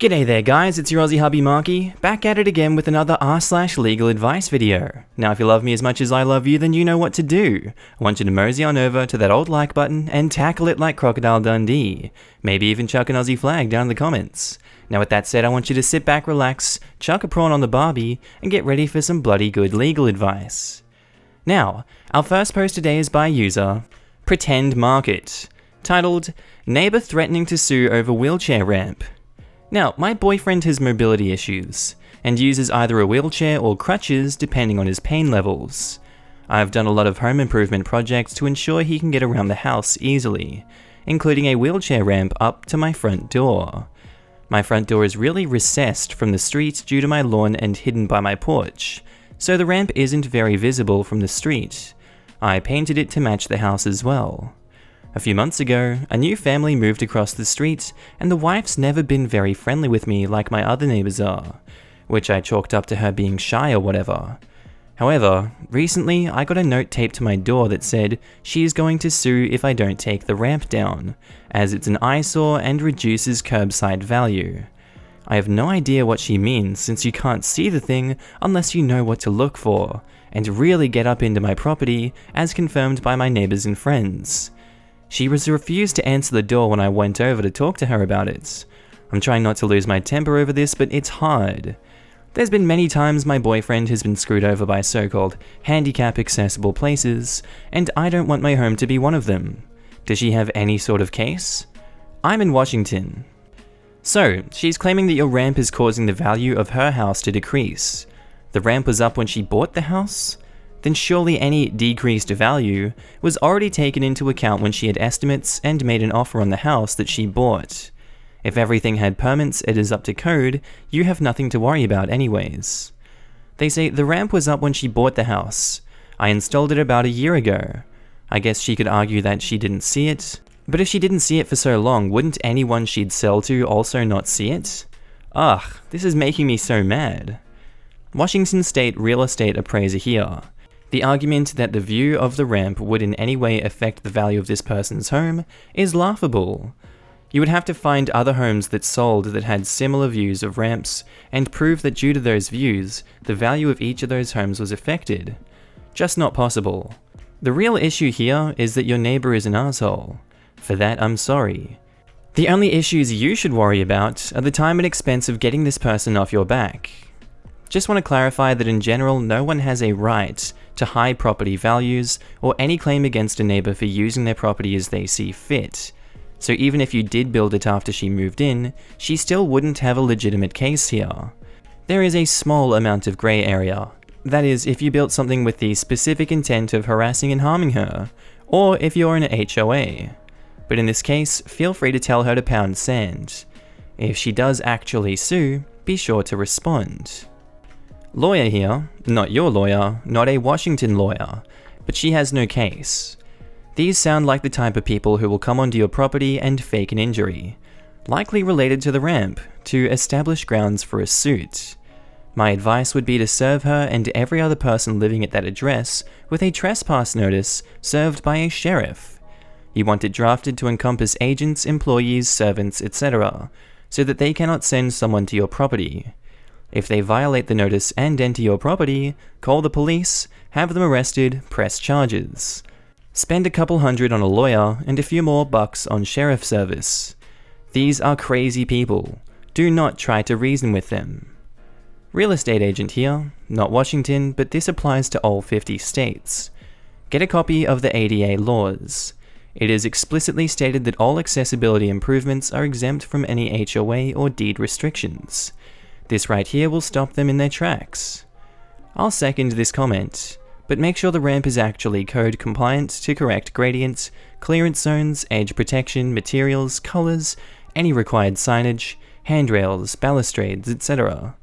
G'day there guys, it's your Aussie Hubby Markee, back at it again with another r/legal advice video. Now if you love me as much as I love you, then you know what to do. I want you to mosey on over to that old like button and tackle it like Crocodile Dundee. Maybe even chuck an Aussie flag down in the comments. Now with that said, I want you to sit back, relax, chuck a prawn on the barbie, and get ready for some bloody good legal advice. Now, our first post today is by user Pretend Market, titled, Neighbor Threatening to Sue Over Wheelchair Ramp. Now, my boyfriend has mobility issues, and uses either a wheelchair or crutches depending on his pain levels. I've done a lot of home improvement projects to ensure he can get around the house easily, including a wheelchair ramp up to my front door. My front door is really recessed from the street due to my lawn and hidden by my porch, so the ramp isn't very visible from the street. I painted it to match the house as well. A few months ago, a new family moved across the street, and the wife's never been very friendly with me like my other neighbors are, which I chalked up to her being shy or whatever. However, recently I got a note taped to my door that said she is going to sue if I don't take the ramp down, as it's an eyesore and reduces curbside value. I have no idea what she means since you can't see the thing unless you know what to look for, and really get up into my property as confirmed by my neighbors and friends. She refused to answer the door when I went over to talk to her about it. I'm trying not to lose my temper over this, but it's hard. There's been many times my boyfriend has been screwed over by so-called handicap accessible places, and I don't want my home to be one of them. Does she have any sort of case? I'm in Washington. So, she's claiming that your ramp is causing the value of her house to decrease. The ramp was up when she bought the house? Then surely any decreased value was already taken into account when she had estimates and made an offer on the house that she bought. If everything had permits, it is up to code, you have nothing to worry about anyways. They say the ramp was up when she bought the house. I installed it about a year ago. I guess she could argue that she didn't see it. But if she didn't see it for so long, wouldn't anyone she'd sell to also not see it? Ugh, this is making me so mad. Washington State real estate appraiser here. The argument that the view of the ramp would in any way affect the value of this person's home is laughable. You would have to find other homes that sold that had similar views of ramps and prove that due to those views, the value of each of those homes was affected. Just not possible. The real issue here is that your neighbor is an asshole. For that, I'm sorry. The only issues you should worry about are the time and expense of getting this person off your back. Just want to clarify that in general, no one has a right to high property values or any claim against a neighbor for using their property as they see fit. So even if you did build it after she moved in, she still wouldn't have a legitimate case here. There is a small amount of grey area. That is, if you built something with the specific intent of harassing and harming her, or if you're in an HOA. But in this case, feel free to tell her to pound sand. If she does actually sue, be sure to respond. Lawyer here, not your lawyer, not a Washington lawyer, but she has no case. These sound like the type of people who will come onto your property and fake an injury, likely related to the ramp, to establish grounds for a suit. My advice would be to serve her and every other person living at that address with a trespass notice served by a sheriff. You want it drafted to encompass agents, employees, servants, etc., so that they cannot send someone to your property. If they violate the notice and enter your property, call the police, have them arrested, press charges. Spend a couple $100 on a lawyer and a few more bucks on sheriff service. These are crazy people. Do not try to reason with them. Real estate agent here, not Washington, but this applies to all 50 states. Get a copy of the ADA laws. It is explicitly stated that all accessibility improvements are exempt from any HOA or deed restrictions. This right here will stop them in their tracks. I'll second this comment, but make sure the ramp is actually code compliant to correct gradients, clearance zones, edge protection, materials, colors, any required signage, handrails, balustrades, etc.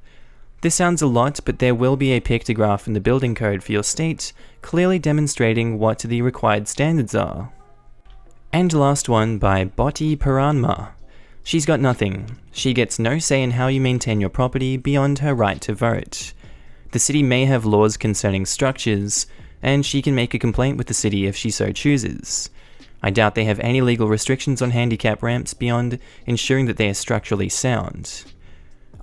This sounds a lot, but there will be a pictograph in the building code for your state, clearly demonstrating what the required standards are. And last one by Botti Paranma. She's got nothing. She gets no say in how you maintain your property beyond her right to vote. The city may have laws concerning structures, and she can make a complaint with the city if she so chooses. I doubt they have any legal restrictions on handicap ramps beyond ensuring that they are structurally sound.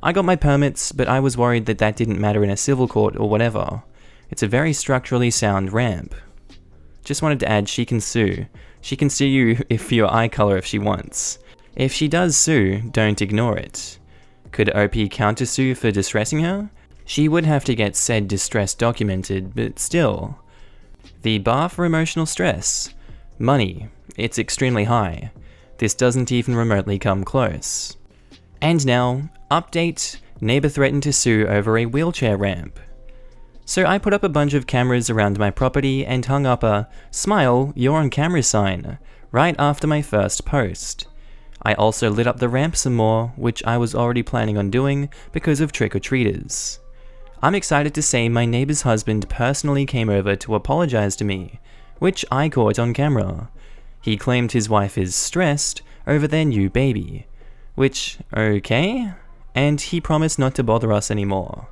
I got my permits, but I was worried that that didn't matter in a civil court or whatever. It's a very structurally sound ramp. Just wanted to add, she can sue. She can sue you for your eye color if she wants. If she does sue, don't ignore it. Could OP countersue for distressing her? She would have to get said distress documented, but still. The bar for emotional stress. Money. It's extremely high. This doesn't even remotely come close. And now, update, neighbor threatened to sue over a wheelchair ramp. So I put up a bunch of cameras around my property and hung up a "Smile, you're on camera" sign right after my first post. I also lit up the ramp some more, which I was already planning on doing because of trick-or-treaters. I'm excited to say my neighbor's husband personally came over to apologize to me, which I caught on camera. He claimed his wife is stressed over their new baby, which, okay, and he promised not to bother us anymore.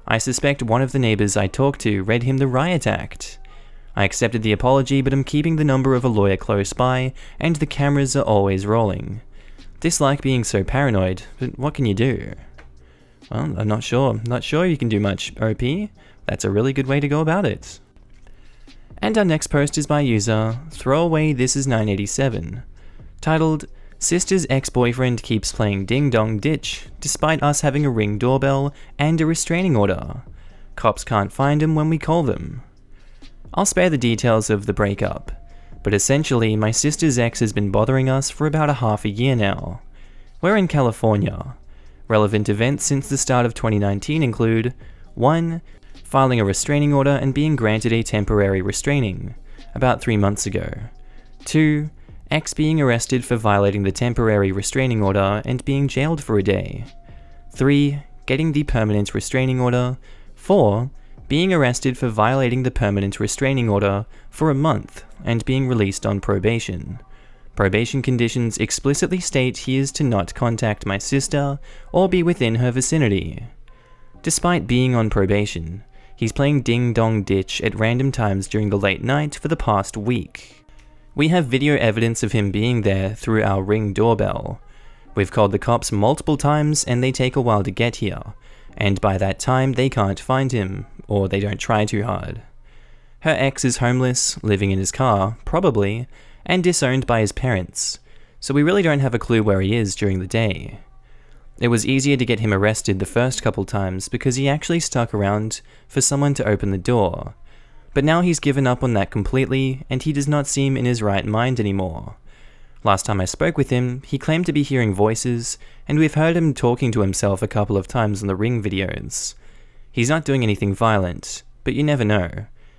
I suspect one of the neighbors I talked to read him the riot act. I accepted the apology, but I'm keeping the number of a lawyer close by, and the cameras are always rolling. Dislike being so paranoid, but what can you do? Well, I'm not sure. Not sure you can do much, OP. That's a really good way to go about it. And our next post is by user ThrowAwayThisIs987, titled, "Sister's ex-boyfriend keeps playing Ding Dong Ditch despite us having a Ring doorbell and a restraining order. Cops can't find him when we call them." I'll spare the details of the breakup, but essentially my sister's ex has been bothering us for about a half a year now. We're in California. Relevant events since the start of 2019 include 1. Filing a restraining order and being granted a temporary restraining, about 3 months ago. 2. Ex being arrested for violating the temporary restraining order and being jailed for a day. 3. Getting the permanent restraining order. 4. Being arrested for violating the permanent restraining order for a month and being released on probation. Probation conditions explicitly state he is to not contact my sister or be within her vicinity. Despite being on probation, he's playing Ding Dong Ditch at random times during the late night for the past week. We have video evidence of him being there through our Ring doorbell. We've called the cops multiple times and they take a while to get here, and by that time they can't find him, or they don't try too hard. Her ex is homeless, living in his car, probably, and disowned by his parents, so we really don't have a clue where he is during the day. It was easier to get him arrested the first couple times because he actually stuck around for someone to open the door. But now he's given up on that completely, and he does not seem in his right mind anymore. Last time I spoke with him, he claimed to be hearing voices, and we've heard him talking to himself a couple of times on the Ring videos. He's not doing anything violent, but you never know.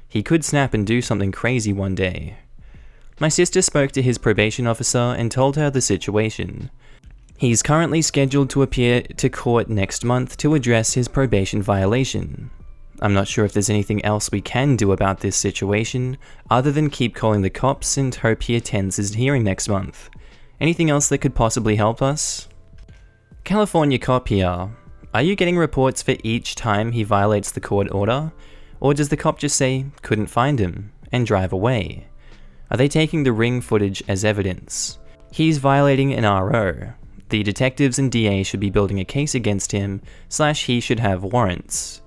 He could snap and do something crazy one day. My sister spoke to his probation officer and told her the situation. He's currently scheduled to appear to court next month to address his probation violation. I'm not sure if there's anything else we can do about this situation, other than keep calling the cops and hope he attends his hearing next month. Anything else that could possibly help us? California cop here. Are you getting reports for each time he violates the court order? Or does the cop just say, "couldn't find him," and drive away? Are they taking the Ring footage as evidence? He's violating an RO. The detectives and DA should be building a case against him, / he should have warrants.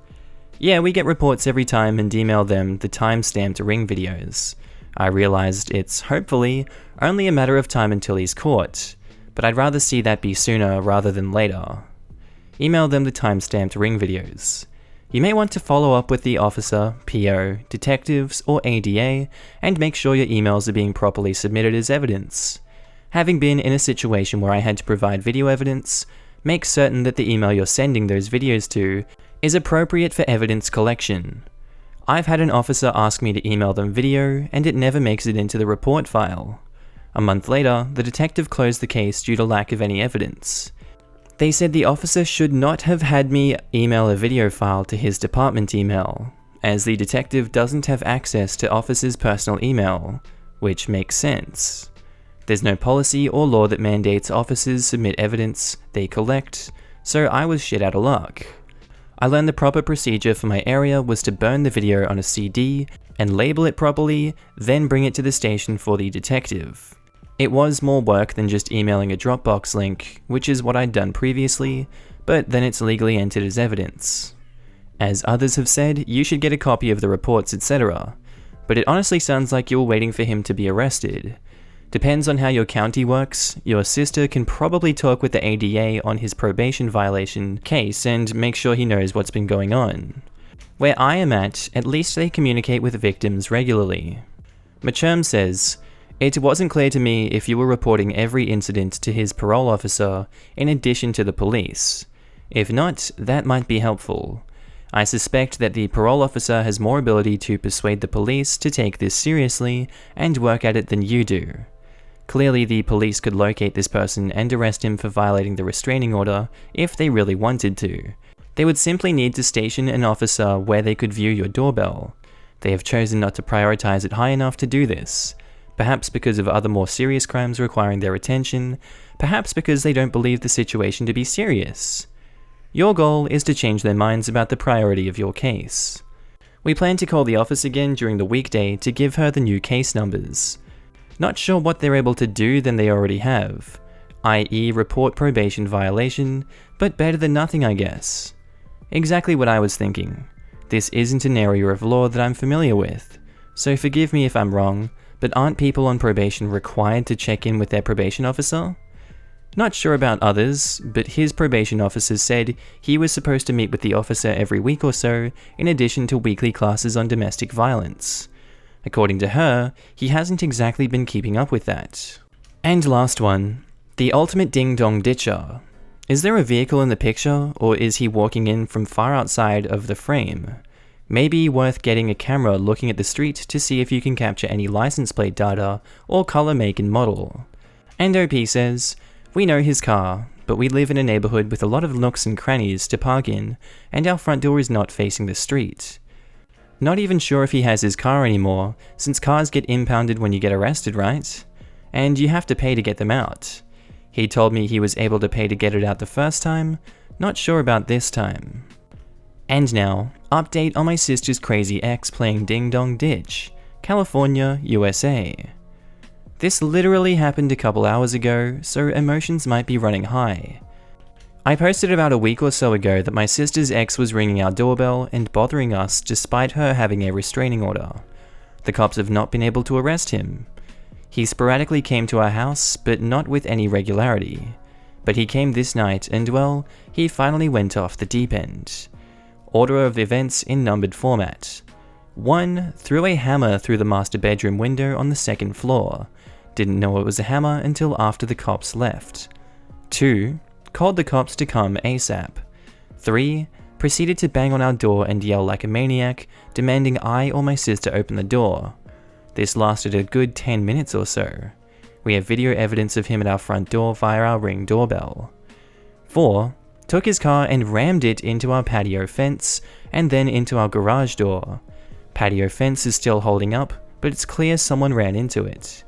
Yeah, we get reports every time and email them the time-stamped Ring videos. I realized it's, hopefully, only a matter of time until he's caught, but I'd rather see that be sooner rather than later. Email them the time-stamped Ring videos. You may want to follow up with the officer, PO, detectives, or ADA, and make sure your emails are being properly submitted as evidence. Having been in a situation where I had to provide video evidence, make certain that the email you're sending those videos to is appropriate for evidence collection. I've had an officer ask me to email them video, and it never makes it into the report file. A month later, the detective closed the case due to lack of any evidence. They said the officer should not have had me email a video file to his department email, as the detective doesn't have access to officer's personal email, which makes sense. There's no policy or law that mandates officers submit evidence they collect, so I was shit out of luck. I learned the proper procedure for my area was to burn the video on a CD and label it properly, then bring it to the station for the detective. It was more work than just emailing a Dropbox link, which is what I'd done previously, but then it's legally entered as evidence. As others have said, you should get a copy of the reports, etc. But it honestly sounds like you're waiting for him to be arrested. Depends on how your county works, your sister can probably talk with the ADA on his probation violation case and make sure he knows what's been going on. Where I am at least they communicate with victims regularly. Machem says, "It wasn't clear to me if you were reporting every incident to his parole officer in addition to the police. If not, that might be helpful. I suspect that the parole officer has more ability to persuade the police to take this seriously and work at it than you do. Clearly the police could locate this person and arrest him for violating the restraining order if they really wanted to. They would simply need to station an officer where they could view your doorbell. They have chosen not to prioritize it high enough to do this. Perhaps because of other more serious crimes requiring their attention, perhaps because they don't believe the situation to be serious. Your goal is to change their minds about the priority of your case. We plan to call the office again during the weekday to give her the new case numbers. Not sure what they're able to do than they already have, i.e. report probation violation, but better than nothing, I guess. Exactly what I was thinking. This isn't an area of law that I'm familiar with, so forgive me if I'm wrong, but aren't people on probation required to check in with their probation officer? Not sure about others, but his probation officer said he was supposed to meet with the officer every week or so, in addition to weekly classes on domestic violence. According to her, he hasn't exactly been keeping up with that. And last one, the ultimate ding-dong ditcher. Is there a vehicle in the picture, or is he walking in from far outside of the frame? Maybe worth getting a camera looking at the street to see if you can capture any license plate data or color, make and model. And OP says, "We know his car, but we live in a neighborhood with a lot of nooks and crannies to park in, and our front door is not facing the street. Not even sure if he has his car anymore, since cars get impounded when you get arrested, right? And you have to pay to get them out. He told me he was able to pay to get it out the first time, not sure about this time." And now, update on my sister's crazy ex playing Ding Dong Ditch, California, USA. This literally happened a couple hours ago, so emotions might be running high. I posted about a week or so ago that my sister's ex was ringing our doorbell and bothering us despite her having a restraining order. The cops have not been able to arrest him. He sporadically came to our house, but not with any regularity. But he came this night and well, he finally went off the deep end. Order of events in numbered format. 1. Threw a hammer through the master bedroom window on the second floor. Didn't know it was a hammer until after the cops left. 2. Called the cops to come ASAP. 3. Proceeded to bang on our door and yell like a maniac, demanding I or my sister open the door. This lasted a good 10 minutes or so. We have video evidence of him at our front door via our Ring doorbell. 4. Took his car and rammed it into our patio fence, and then into our garage door. Patio fence is still holding up, but it's clear someone ran into it.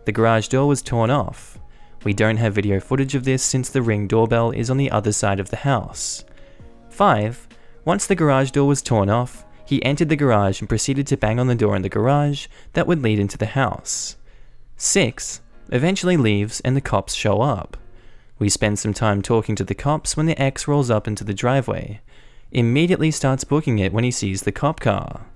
The garage door was torn off. We don't have video footage of this since the Ring doorbell is on the other side of the house. 5. Once the garage door was torn off, he entered the garage and proceeded to bang on the door in the garage that would lead into the house. 6. Eventually leaves and the cops show up. We spend some time talking to the cops when the ex rolls up into the driveway. Immediately starts booking it when he sees the cop car.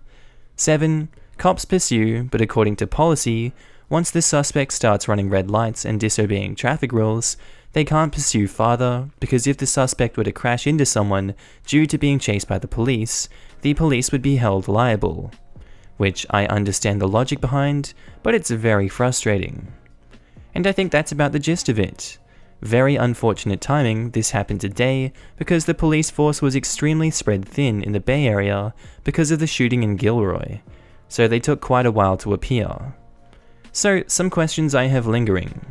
7. Cops pursue, but according to policy, once the suspect starts running red lights and disobeying traffic rules, they can't pursue farther because if the suspect were to crash into someone due to being chased by the police would be held liable. Which I understand the logic behind, but it's very frustrating. And I think that's about the gist of it. Very unfortunate timing, this happened today because the police force was extremely spread thin in the Bay Area because of the shooting in Gilroy, so they took quite a while to appear. So, some questions I have lingering.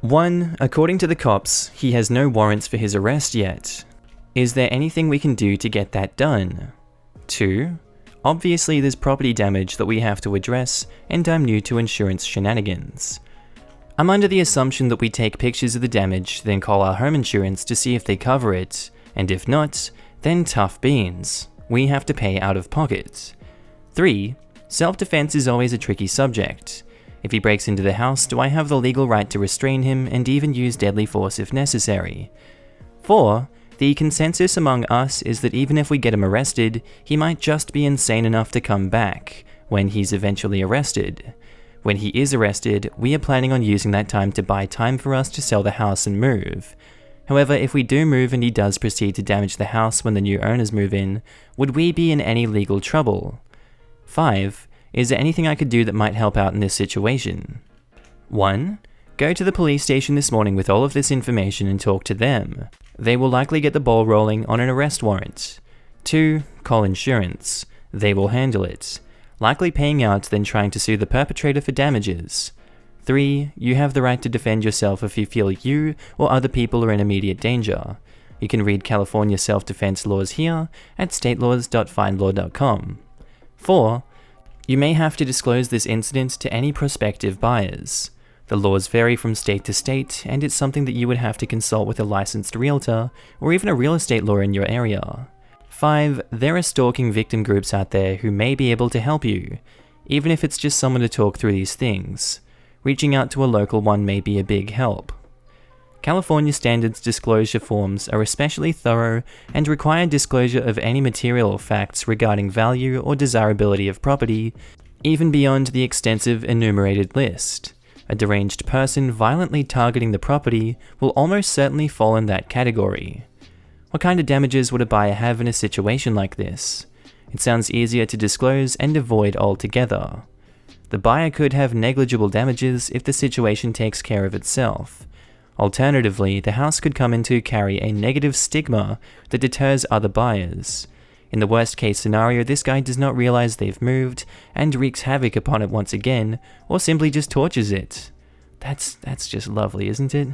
1. According to the cops, he has no warrants for his arrest yet. Is there anything we can do to get that done? 2. Obviously there's property damage that we have to address, and I'm new to insurance shenanigans. I'm under the assumption that we take pictures of the damage, then call our home insurance to see if they cover it, and if not, then tough beans. We have to pay out of pocket. 3. Self-defense is always a tricky subject. If he breaks into the house, do I have the legal right to restrain him and even use deadly force if necessary? 4. The consensus among us is that even if we get him arrested, he might just be insane enough to come back when he's eventually arrested. When he is arrested, we are planning on using that time to buy time for us to sell the house and move. However, if we do move and he does proceed to damage the house when the new owners move in, would we be in any legal trouble? 5. Is there anything I could do that might help out in this situation? 1. Go to the police station this morning with all of this information and talk to them. They will likely get the ball rolling on an arrest warrant. 2. Call insurance. They will handle it, likely paying out then trying to sue the perpetrator for damages. 3. You have the right to defend yourself if you feel you or other people are in immediate danger. You can read California self-defense laws here at statelaws.findlaw.com. 4. You may have to disclose this incident to any prospective buyers. The laws vary from state to state, and it's something that you would have to consult with a licensed realtor or even a real estate lawyer in your area. 5. There are stalking victim groups out there who may be able to help you, even if it's just someone to talk through these things. Reaching out to a local one may be a big help. California standards disclosure forms are especially thorough and require disclosure of any material or facts regarding value or desirability of property, even beyond the extensive enumerated list. A deranged person violently targeting the property will almost certainly fall in that category. What kind of damages would a buyer have in a situation like this? It sounds easier to disclose and avoid altogether. The buyer could have negligible damages if the situation takes care of itself. Alternatively, the house could come in to carry a negative stigma that deters other buyers. In the worst case scenario, this guy does not realize they've moved and wreaks havoc upon it once again, or simply just tortures it. That's just lovely, isn't it?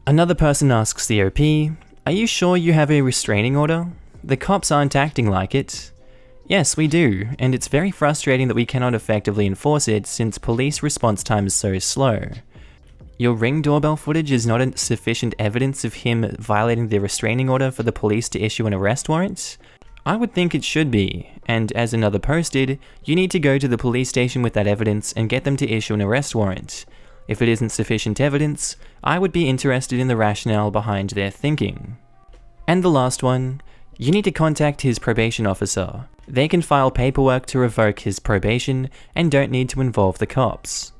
Another person asks the OP, "Are you sure you have a restraining order? The cops aren't acting like it." Yes, we do, and it's very frustrating that we cannot effectively enforce it since police response time is so slow. Your Ring doorbell footage is not sufficient evidence of him violating the restraining order for the police to issue an arrest warrant? I would think it should be, and as another posted, you need to go to the police station with that evidence and get them to issue an arrest warrant. If it isn't sufficient evidence, I would be interested in the rationale behind their thinking. And the last one, you need to contact his probation officer. They can file paperwork to revoke his probation and don't need to involve the cops.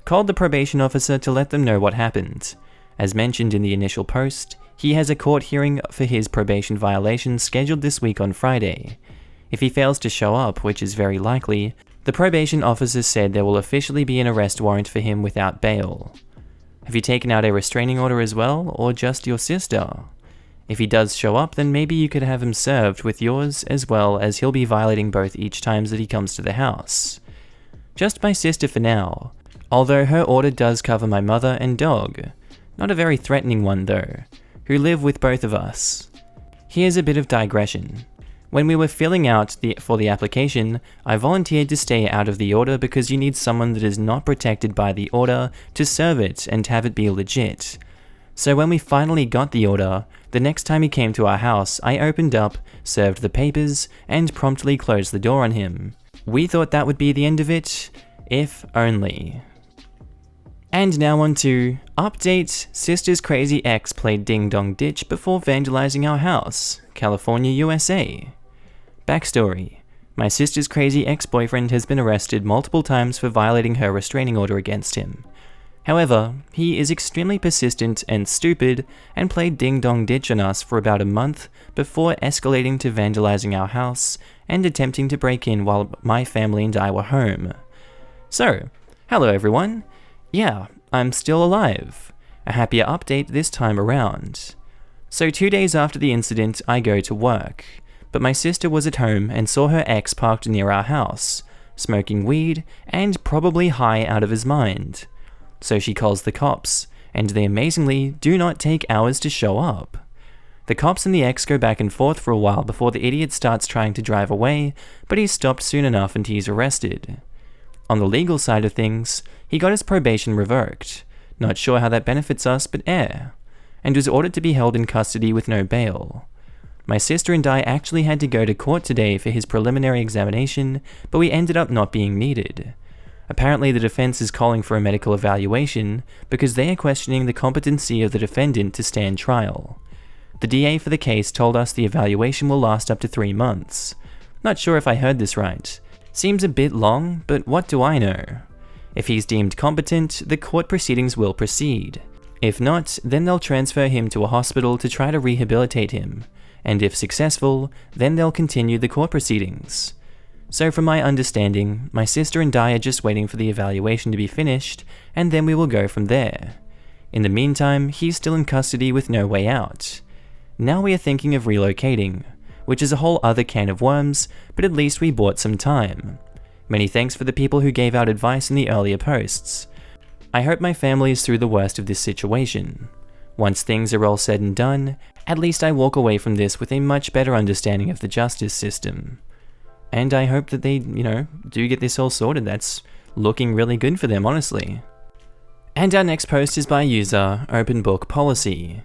Call the probation officer to let them know what happened. As mentioned in the initial post, he has a court hearing for his probation violation scheduled this week on Friday. If he fails to show up, which is very likely, the probation officer said there will officially be an arrest warrant for him without bail. Have you taken out a restraining order as well, or just your sister? If he does show up, then maybe you could have him served with yours as well, as he'll be violating both each time that he comes to the house. Just my sister for now, although her order does cover my mother and dog. Not a very threatening one though, who live with both of us. Here's a bit of digression. When we were filling out for the application, I volunteered to stay out of the order because you need someone that is not protected by the order to serve it and have it be legit. So when we finally got the order, the next time he came to our house, I opened up, served the papers, and promptly closed the door on him. We thought that would be the end of it, if only. And now on to update. Sister's crazy ex played Ding Dong Ditch before vandalizing our house, California, USA. Backstory. My sister's crazy ex-boyfriend has been arrested multiple times for violating her restraining order against him. However, he is extremely persistent and stupid and played Ding Dong Ditch on us for about a month before escalating to vandalizing our house and attempting to break in while my family and I were home. So, hello everyone. Yeah, I'm still alive. A happier update this time around. So 2 days after the incident, I go to work, but my sister was at home and saw her ex parked near our house, smoking weed and probably high out of his mind. So she calls the cops, and they amazingly do not take hours to show up. The cops and the ex go back and forth for a while before the idiot starts trying to drive away, but he's stopped soon enough and he's arrested. On the legal side of things, he got his probation revoked, not sure how that benefits us, but and was ordered to be held in custody with no bail. My sister and I actually had to go to court today for his preliminary examination, but we ended up not being needed. Apparently the defense is calling for a medical evaluation because they are questioning the competency of the defendant to stand trial. The DA for the case told us the evaluation will last up to 3 months. Not sure if I heard this right. Seems a bit long, but what do I know? If he's deemed competent, the court proceedings will proceed. If not, then they'll transfer him to a hospital to try to rehabilitate him, and if successful, then they'll continue the court proceedings. So from my understanding, my sister and I are just waiting for the evaluation to be finished, and then we will go from there. In the meantime, he's still in custody with no way out. Now we are thinking of relocating, which is a whole other can of worms, but at least we bought some time. Many thanks for the people who gave out advice in the earlier posts. I hope my family is through the worst of this situation. Once things are all said and done, at least I walk away from this with a much better understanding of the justice system. And I hope that they, do get this all sorted. That's looking really good for them, honestly. And our next post is by user Open Book Policy,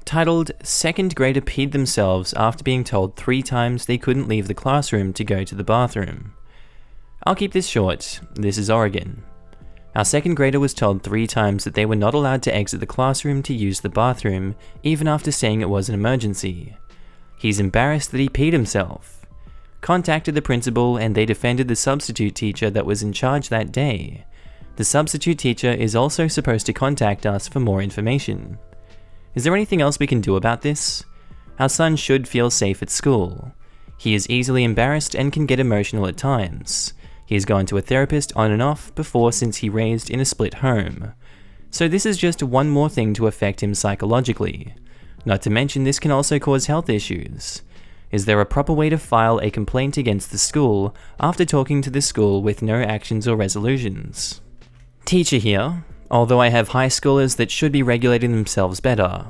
titled, "Second grader peed themselves after being told 3 times they couldn't leave the classroom to go to the bathroom." I'll keep this short. This is Oregon. Our second grader was told 3 times that they were not allowed to exit the classroom to use the bathroom, even after saying it was an emergency. He's embarrassed that he peed himself. Contacted the principal and they defended the substitute teacher that was in charge that day. The substitute teacher is also supposed to contact us for more information. Is there anything else we can do about this? Our son should feel safe at school. He is easily embarrassed and can get emotional at times. He has gone to a therapist on and off before since he raised in a split home. So this is just one more thing to affect him psychologically. Not to mention this can also cause health issues. Is there a proper way to file a complaint against the school after talking to the school with no actions or resolutions? Teacher here, although I have high schoolers that should be regulating themselves better,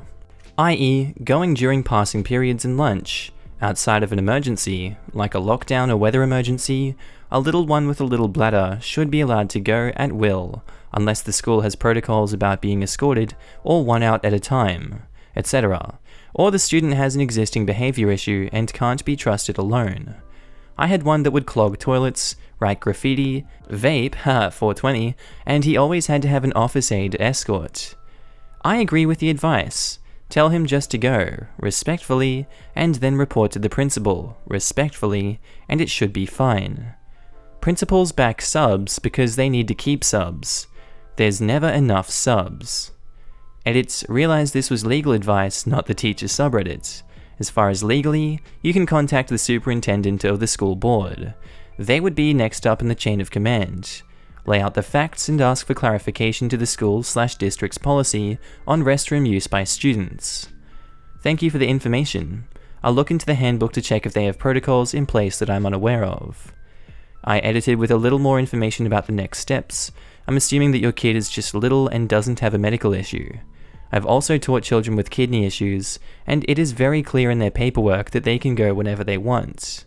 i.e. going during passing periods and lunch. Outside of an emergency, like a lockdown or weather emergency, a little one with a little bladder should be allowed to go at will, unless the school has protocols about being escorted or one out at a time, etc. Or the student has an existing behavior issue and can't be trusted alone. I had one that would clog toilets, write graffiti, vape, 420, and he always had to have an office aide escort. I agree with the advice. Tell him just to go, respectfully, and then report to the principal, respectfully, and it should be fine. Principals back subs because they need to keep subs. There's never enough subs. Edits, realize this was legal advice, not the teacher subreddit. As far as legally, you can contact the superintendent of the school board. They would be next up in the chain of command. Lay out the facts and ask for clarification to the school/district's policy on restroom use by students. Thank you for the information. I'll look into the handbook to check if they have protocols in place that I'm unaware of. I edited with a little more information about the next steps. I'm assuming that your kid is just little and doesn't have a medical issue. I've also taught children with kidney issues, and it is very clear in their paperwork that they can go whenever they want.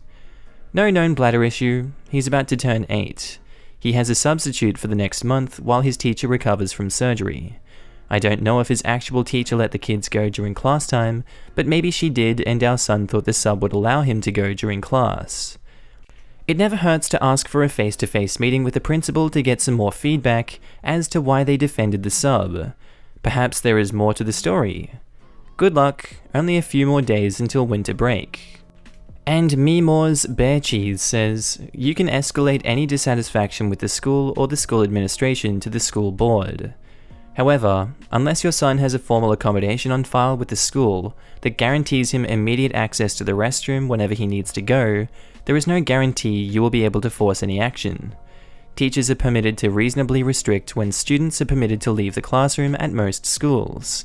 No known bladder issue. He's about to turn 8. He has a substitute for the next month while his teacher recovers from surgery. I don't know if his actual teacher let the kids go during class time, but maybe she did and our son thought the sub would allow him to go during class. It never hurts to ask for a face-to-face meeting with the principal to get some more feedback as to why they defended the sub. Perhaps there is more to the story. Good luck, only a few more days until winter break. And Memore's Bear Cheese says, you can escalate any dissatisfaction with the school or the school administration to the school board. However, unless your son has a formal accommodation on file with the school that guarantees him immediate access to the restroom whenever he needs to go, there is no guarantee you will be able to force any action. Teachers are permitted to reasonably restrict when students are permitted to leave the classroom at most schools.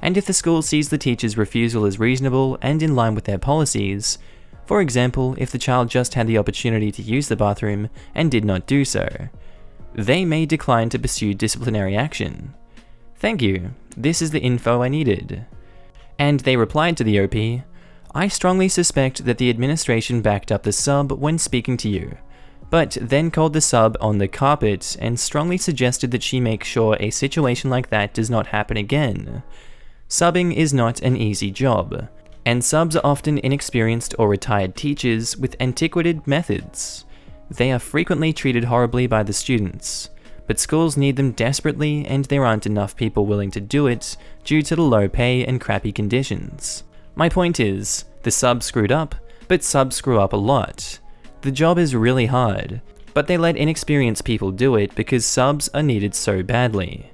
And if the school sees the teacher's refusal as reasonable and in line with their policies, for example, if the child just had the opportunity to use the bathroom and did not do so, they may decline to pursue disciplinary action. Thank you, this is the info I needed. And they replied to the OP, I strongly suspect that the administration backed up the sub when speaking to you, but then called the sub on the carpet and strongly suggested that she make sure a situation like that does not happen again. Subbing is not an easy job, and subs are often inexperienced or retired teachers with antiquated methods. They are frequently treated horribly by the students, but schools need them desperately and there aren't enough people willing to do it due to the low pay and crappy conditions. My point is, the subs screwed up, but subs screw up a lot. The job is really hard, but they let inexperienced people do it because subs are needed so badly.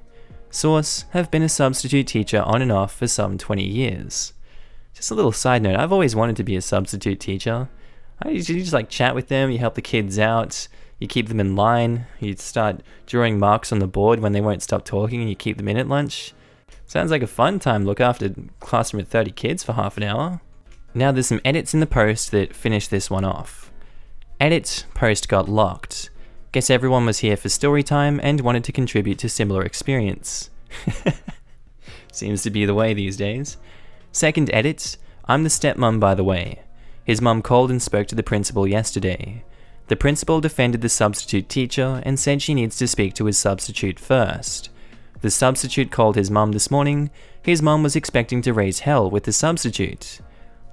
Source, have been a substitute teacher on and off for some 20 years. Just a little side note, I've always wanted to be a substitute teacher. You just like chat with them, you help the kids out, you keep them in line, you start drawing marks on the board when they won't stop talking and you keep them in at lunch. Sounds like a fun time, look after a classroom of 30 kids for half an hour. Now there's some edits in the post that finish this one off. Edit, post got locked. Guess everyone was here for story time and wanted to contribute to similar experience. Seems to be the way these days. Second edit, I'm the stepmom by the way. His mum called and spoke to the principal yesterday. The principal defended the substitute teacher and said she needs to speak to his substitute first. The substitute called his mum this morning. His mum was expecting to raise hell with the substitute.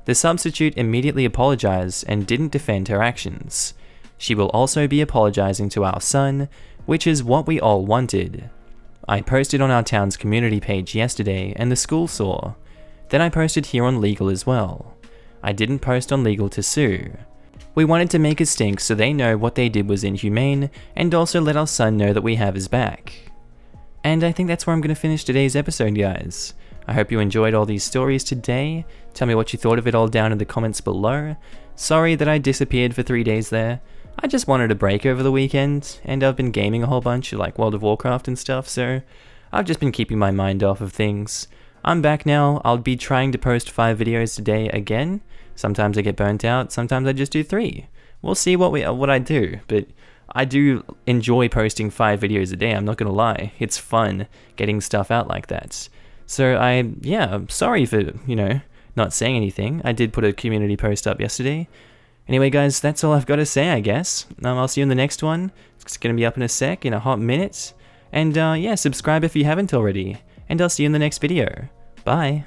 The substitute immediately apologized and didn't defend her actions. She will also be apologizing to our son, which is what we all wanted. I posted on our town's community page yesterday and the school saw. Then I posted here on Legal as well. I didn't post on Legal to sue. We wanted to make a stink so they know what they did was inhumane and also let our son know that we have his back. And I think that's where I'm going to finish today's episode, guys. I hope you enjoyed all these stories today. Tell me what you thought of it all down in the comments below. Sorry that I disappeared for 3 days there. I just wanted a break over the weekend, and I've been gaming a whole bunch, like World of Warcraft and stuff, so I've just been keeping my mind off of things. I'm back now. I'll be trying to post 5 videos today again. Sometimes I get burnt out, sometimes I just do 3. We'll see what I do, but I do enjoy posting 5 videos a day, I'm not gonna lie. It's fun getting stuff out like that. So I'm sorry for, not saying anything. I did put a community post up yesterday. Anyway guys, that's all I've got to say, I guess. I'll see you in the next one. It's gonna be up in a sec, in a hot minute. And subscribe if you haven't already. And I'll see you in the next video. Bye.